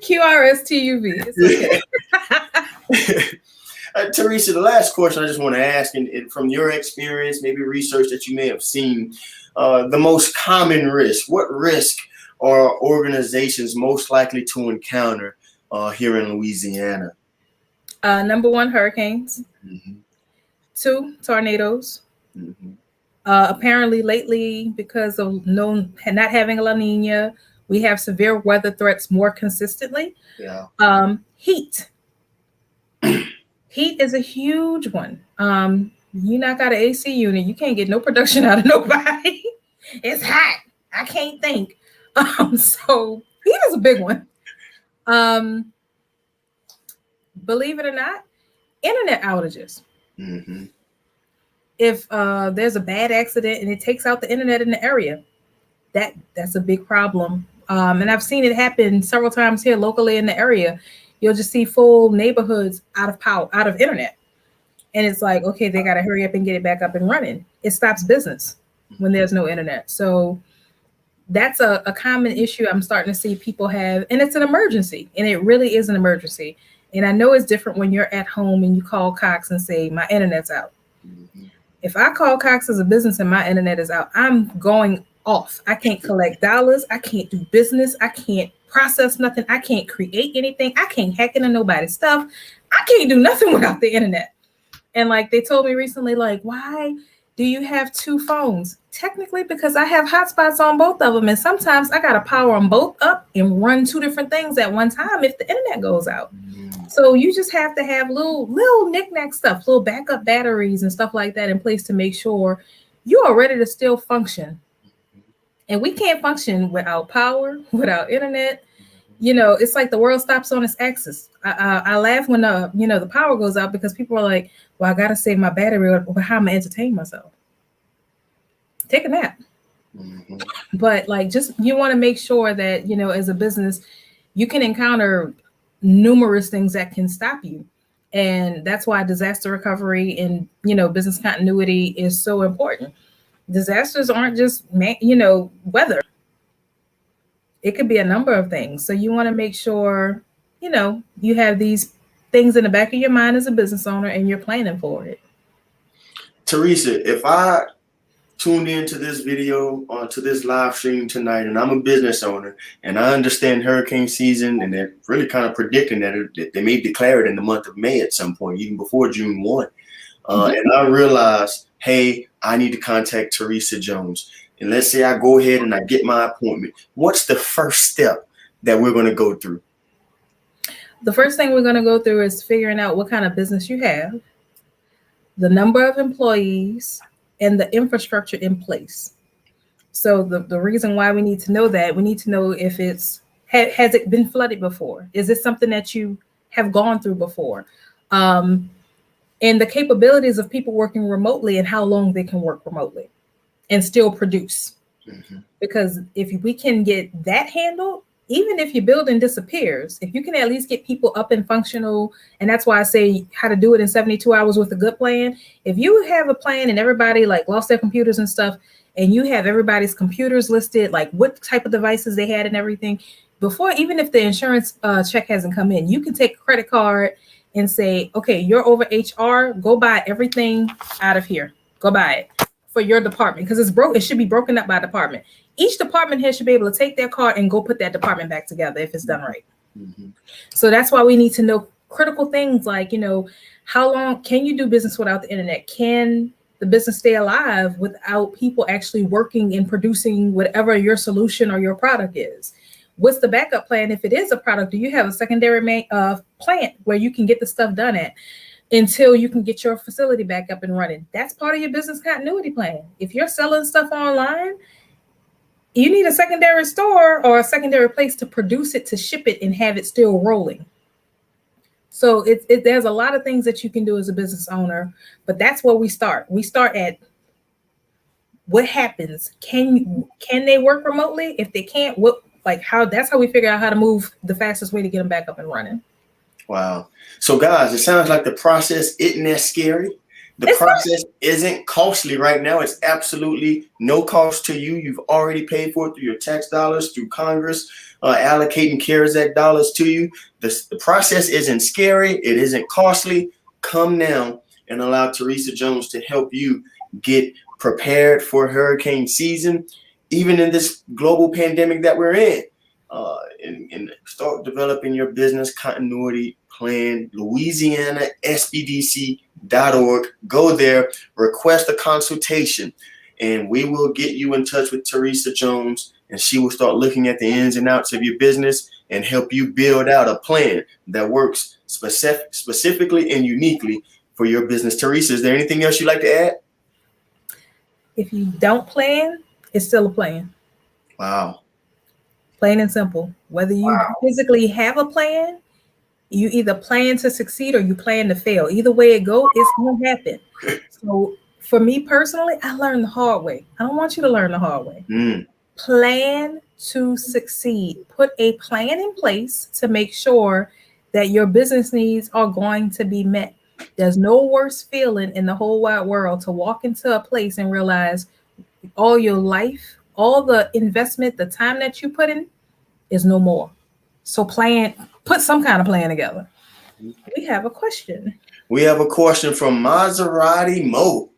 QRSTUV. It's okay. Theresa, the last question I just want to ask, and from your experience, maybe research that you may have seen, the most common risk. What risk are organizations most likely to encounter here in Louisiana? Number one, hurricanes. Mm-hmm. Two, tornadoes. Mm-hmm. Apparently, lately, because of not having a La Nina, we have severe weather threats more consistently. Yeah. Heat. Heat is a huge one. You knock out an AC unit, you can't get no production out of nobody. It's hot. I can't think. So heat is a big one. Believe it or not, internet outages. Mm-hmm. If there's a bad accident and it takes out the internet in the area, that's a big problem. And I've seen it happen several times here locally in the area. You'll just see full neighborhoods out of power, out of internet. And it's like, okay, they got to hurry up and get it back up and running. It stops business when there's no internet. So that's a common issue I'm starting to see people have. And it's an emergency. And it really is an emergency. And I know it's different when you're at home and you call Cox and say, my internet's out. Mm-hmm. If I call Cox as a business and my internet is out, I'm going off. I can't collect dollars. I can't do business. I can't process nothing. I can't create anything. I can't hack into nobody's stuff. I can't do nothing without the internet. And like they told me recently, like, why do you have two phones? Technically, because I have hotspots on both of them. And sometimes I got to power them both up and run two different things at one time if the internet goes out. Mm-hmm. So you just have to have little knick-knack stuff, little backup batteries and stuff like that in place to make sure you are ready to still function. And we can't function without power, without internet. You know, it's like the world stops on its axis. I laugh when the power goes out because people are like, well, I got to save my battery, but how am I entertain myself? Take a nap. Mm-hmm. But like, just you want to make sure that, you know, as a business, you can encounter numerous things that can stop you. And that's why disaster recovery and, you know, business continuity is so important. Disasters aren't just, weather. It could be a number of things. So you want to make sure, you know, you have these things in the back of your mind as a business owner and you're planning for it. Theresa, if I tuned into this video to this live stream tonight and I'm a business owner and I understand hurricane season and they're really kind of predicting that they may declare it in the month of May at some point, even before June 1. And I realize, hey, I need to contact Theresa Jones. And let's say I go ahead and I get my appointment. What's the first step that we're going to go through? The first thing we're going to go through is figuring out what kind of business you have, the number of employees, and the infrastructure in place. So the reason why we need to know that, we need to know if has it been flooded before? Is this something that you have gone through before? And the capabilities of people working remotely and how long they can work remotely and still produce. Mm-hmm. Because if we can get that handled, even if your building disappears, if you can at least get people up and functional, and that's why I say how to do it in 72 hours with a good plan. If you have a plan and everybody like lost their computers and stuff, and you have everybody's computers listed, like what type of devices they had and everything, before, even if the insurance check hasn't come in, you can take a credit card and say, okay, you're over HR, go buy everything out of here. Go buy it for your department because it's broke. It should be broken up by department. Each department head should be able to take their card and go put that department back together if it's done right. Mm-hmm. So that's why we need to know critical things like, you know, how long can you do business without the internet? Can the business stay alive without people actually working and producing whatever your solution or your product is? What's the backup plan? If it is a product, do you have a secondary plant where you can get the stuff done at until you can get your facility back up and running? That's part of your business continuity plan. If you're selling stuff online, you need a secondary store or a secondary place to produce it, to ship it and have it still rolling. So there's a lot of things that you can do as a business owner, but that's where we start. We start at what happens. Can they work remotely? If they can't, that's how we figure out how to move the fastest way to get them back up and running. Wow. So guys, it sounds like the process isn't that scary. The process isn't costly right now. It's absolutely no cost to you. You've already paid for it through your tax dollars, through Congress allocating CARES Act dollars to you. The process isn't scary. It isn't costly. Come now and allow Theresa Jones to help you get prepared for hurricane season, even in this global pandemic that we're in. And start developing your business continuity plan. LouisianaSBDC.org. Go there, request a consultation, and we will get you in touch with Theresa Jones, and she will start looking at the ins and outs of your business and help you build out a plan that works specifically and uniquely for your business. Theresa, is there anything else you'd like to add? If you don't plan, it's still a plan. Wow. Plain and simple. Whether you physically have a plan, you either plan to succeed or you plan to fail. Either way it goes, it's going to happen. So for me personally, I learned the hard way. I don't want you to learn the hard way. Plan to succeed. Put a plan in place to make sure that your business needs are going to be met. There's no worse feeling in the whole wide world to walk into a place and realize all your life, all the investment, the time that you put in is no more. So put some kind of plan together. We have a question. We have a question from Maserati Mo.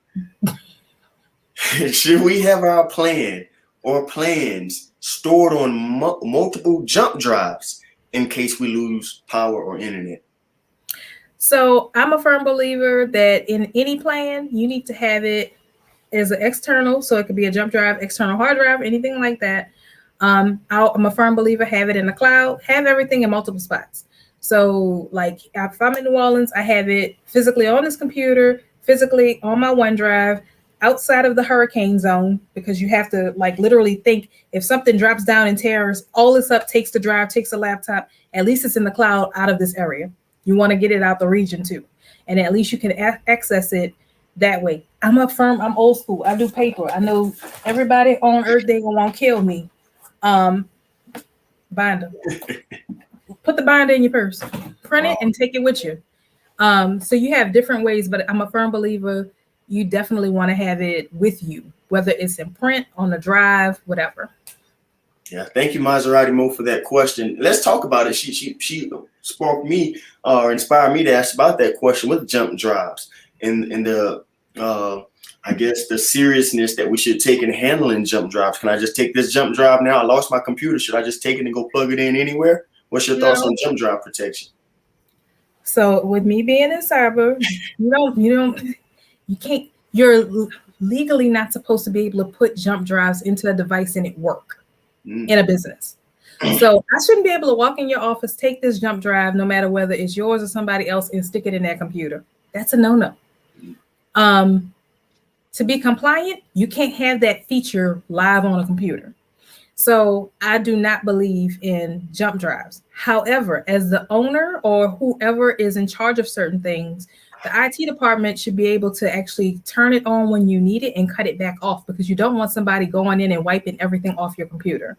Should we have our plan or plans stored on multiple jump drives in case we lose power or internet? So I'm a firm believer that in any plan, you need to have it as an external. So it could be a jump drive, external hard drive, anything like that. I'm a firm believer, have it in the cloud, have everything in multiple spots. So like if I'm in New Orleans, I have it physically on this computer, physically on my OneDrive, outside of the hurricane zone, because you have to like literally think if something drops down and tears, all this up takes the drive, takes the laptop, at least it's in the cloud out of this area. You want to get it out the region too. And at least you can access it that way. I'm old school. I do paper. I know everybody on earth, they gonna want to kill me. Binder. Put the binder in your purse, print it and take it with you. So you have different ways, but I'm a firm believer you definitely want to have it with you, whether it's in print, on the drive, whatever. Yeah, thank you, Maserati Mo, for that question. Let's talk about it. She sparked me or inspired me to ask about that question with jump drives and the I guess the seriousness that we should take in handling jump drives. Can I just take this jump drive now? I lost my computer. Should I just take it and go plug it in anywhere? What's your thoughts on jump drive protection? So with me being in cyber, you can't, you're legally not supposed to be able to put jump drives into a device and it work in a business. So I shouldn't be able to walk in your office, take this jump drive, no matter whether it's yours or somebody else, and stick it in that computer. That's a no-no. To be compliant, you can't have that feature live on a computer. So I do not believe in jump drives. However, as the owner or whoever is in charge of certain things, the IT department should be able to actually turn it on when you need it and cut it back off, because you don't want somebody going in and wiping everything off your computer.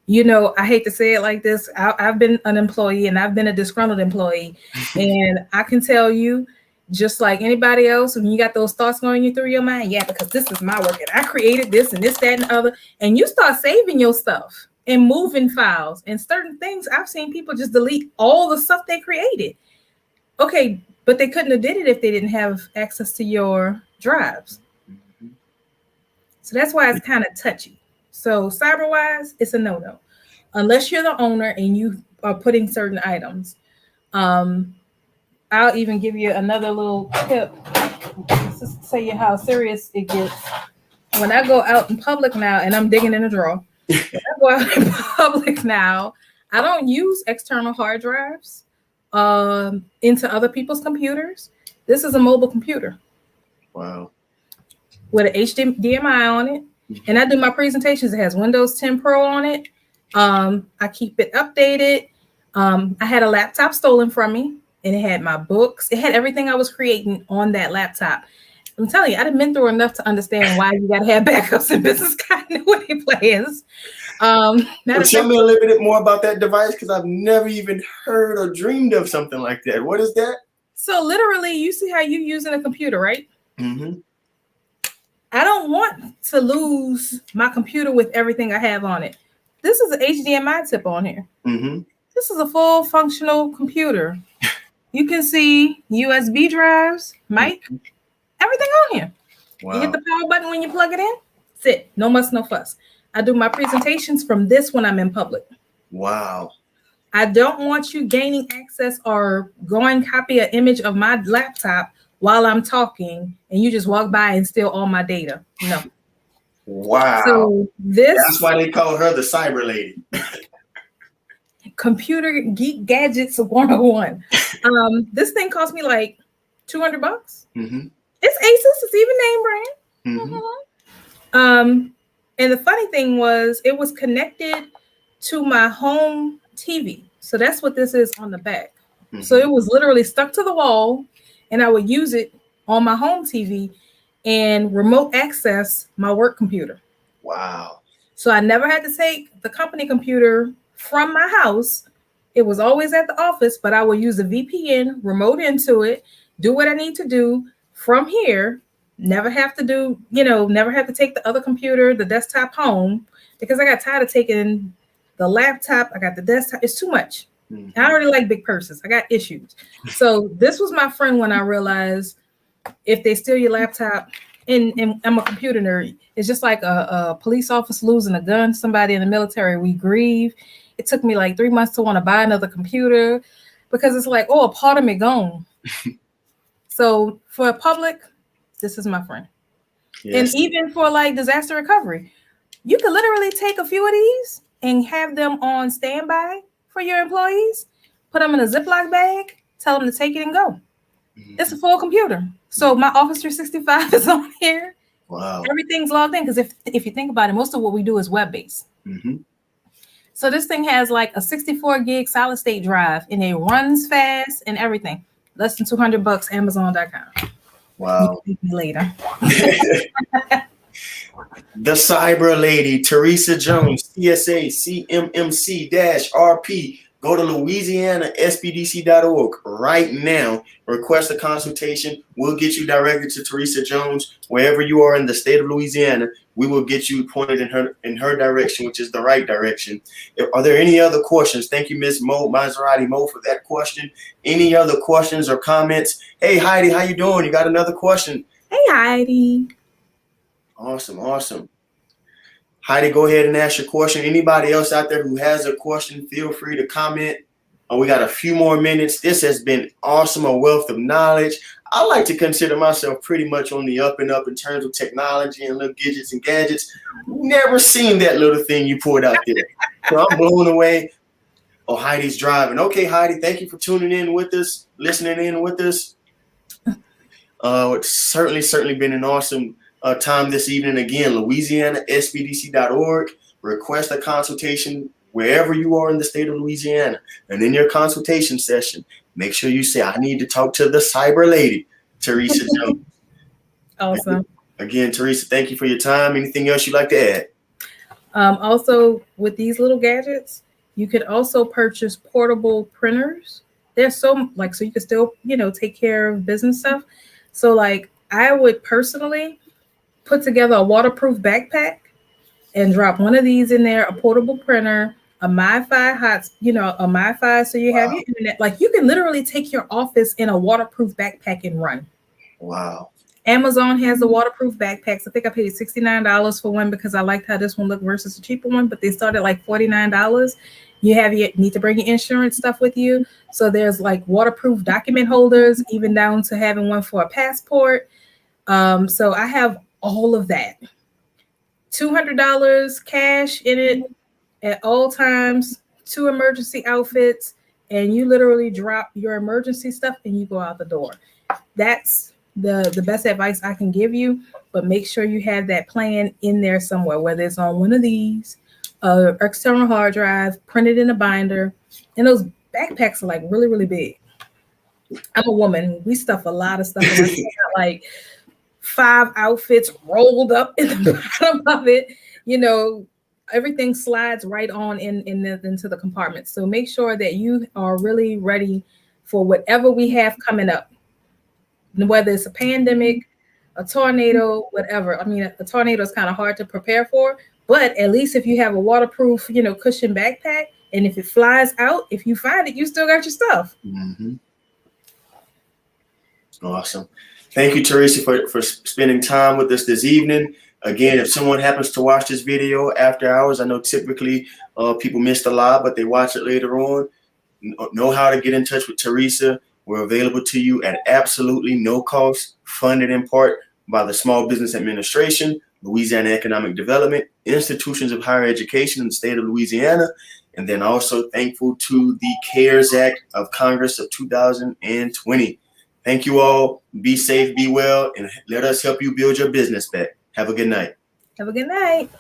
You know, I hate to say it like this. I've been an employee and I've been a disgruntled employee. And I can tell you, just like anybody else, when you got those thoughts going through your mind, yeah, because this is my work and I created this and this, that, and the other. And you start saving your stuff and moving files and certain things. I've seen people just delete all the stuff they created. Okay, but they couldn't have did it if they didn't have access to your drives. So that's why it's kind of touchy. So cyber-wise, it's a no-no. Unless you're the owner and you are putting certain items. I'll even give you another little tip. Just to tell you how serious it gets. When I go out in public now, and I'm digging in a drawer. When I go out in public now, I don't use external hard drives into other people's computers. This is a mobile computer. Wow. With an HDMI on it. And I do my presentations. It has Windows 10 Pro on it. I keep it updated. I had a laptop stolen from me, and it had my books. It had everything I was creating on that laptop. I'm telling you, I've been through enough to understand why you got to have backups and business continuity plans. Tell me a little bit more about that device, because I've never even heard or dreamed of something like that. What is that? So literally, you see how you using a computer, right? Mm-hmm. I don't want to lose my computer with everything I have on it. This is an HDMI tip on here. Mm-hmm. This is a full functional computer. You can see USB drives, mic, everything on here. You hit Wow. the power button when you plug it in. That's it. No muss, no fuss. I do my presentations from this when I'm in public. Wow. I don't want you gaining access or going copy an image of my laptop while I'm talking and you just walk by and steal all my data. No. Wow. So That's this why they call her the cyber lady. computer geek gadgets 101. This thing cost me like $200. Mm-hmm. It's Asus. It's even name brand. Mm-hmm. And the funny thing was, it was connected to my home TV. So that's what this is on the back. Mm-hmm. So it was literally stuck to the wall, and I would use it on my home TV and remote access my work computer. Wow. So I never had to take the company computer from my house. It was always at the office, but I would use a VPN, remote into it, do what I need to do from here. Never have to do, never have to take the other computer, the desktop home, because I got tired of taking the laptop. I got the desktop. It's too much. Mm-hmm. I already like big purses. I got issues. So this was my friend when I realized if they steal your laptop, and I'm a computer nerd, it's just like a police officer losing a gun, somebody in the military, we grieve. It took me like 3 months to want to buy another computer because it's like, oh, a part of me gone. So for public, this is my friend. Yes. And even for like disaster recovery, you could literally take a few of these and have them on standby for your employees, put them in a Ziploc bag, tell them to take it and go. Mm-hmm. It's a full computer. So my Office 365 is on here. Wow. Everything's logged in because if you think about it, most of what we do is web-based. Mm-hmm. So this thing has like a 64 gig solid state drive and it runs fast and everything. Less than $200, Amazon.com. Wow. You can me later. The cyber lady, Theresa Jones, CSA CMMC-RP. Go to LouisianaSBDC.org right now. Request a consultation. We'll get you directed to Theresa Jones. Wherever you are in the state of Louisiana, we will get you pointed in her direction, which is the right direction. Are there any other questions? Thank you, Ms. Maserati Mo, for that question. Any other questions or comments? Hey, Heidi, how you doing? You got another question? Hey, Heidi. Awesome. Heidi, go ahead and ask your question. Anybody else out there who has a question, feel free to comment. We got a few more minutes. This has been awesome, a wealth of knowledge. I like to consider myself pretty much on the up and up in terms of technology and little gadgets and gadgets. Never seen that little thing you pulled out there. So I'm blown away. Oh, Heidi's driving. Okay, Heidi, thank you for tuning in with us, listening in with us. It's certainly been an awesome time this evening. Again, LouisianaSBDC.org. Request a consultation wherever you are in the state of Louisiana. And in your consultation session, make sure you say, I need to talk to the cyber lady, Theresa Jones. Awesome. Again, Theresa, thank you for your time. Anything else you'd like to add? Also, with these little gadgets, you could also purchase portable printers. They're so you can still, take care of business stuff. So like I would personally put together a waterproof backpack and drop one of these in there, a portable printer, a MiFi a MiFi so you have your internet. Like you can literally take your office in a waterproof backpack and run. Wow. Amazon has the waterproof backpacks. I think I paid $69 for one because I liked how this one looked versus a cheaper one, but they start at like $49. You need to bring your insurance stuff with you. So there's like waterproof document holders, even down to having one for a passport. So I have all of that. $200 cash in it at all times, 2 emergency outfits, and you literally drop your emergency stuff and you go out the door. That's the best advice I can give you, but make sure you have that plan in there somewhere, whether it's on one of these, external hard drive, printed in a binder, and those backpacks are like really, really big. I'm a woman. We stuff a lot of stuff. Like 5 outfits rolled up in the bottom of it. Everything slides right on into the compartment. So make sure that you are really ready for whatever we have coming up, whether it's a pandemic, a tornado, whatever. I mean, a tornado is kind of hard to prepare for, but at least if you have a waterproof, cushion backpack, and if it flies out, if you find it, you still got your stuff. Mm-hmm. Awesome. Thank you, Theresa, for spending time with us this evening. Again, if someone happens to watch this video after hours, I know typically people missed a lot, but they watch it later on. Know how to get in touch with Theresa. We're available to you at absolutely no cost, funded in part by the Small Business Administration, Louisiana Economic Development, institutions of higher education in the state of Louisiana, and then also thankful to the CARES Act of Congress of 2020. Thank you all. Be safe, be well, and let us help you build your business back. Have a good night. Have a good night.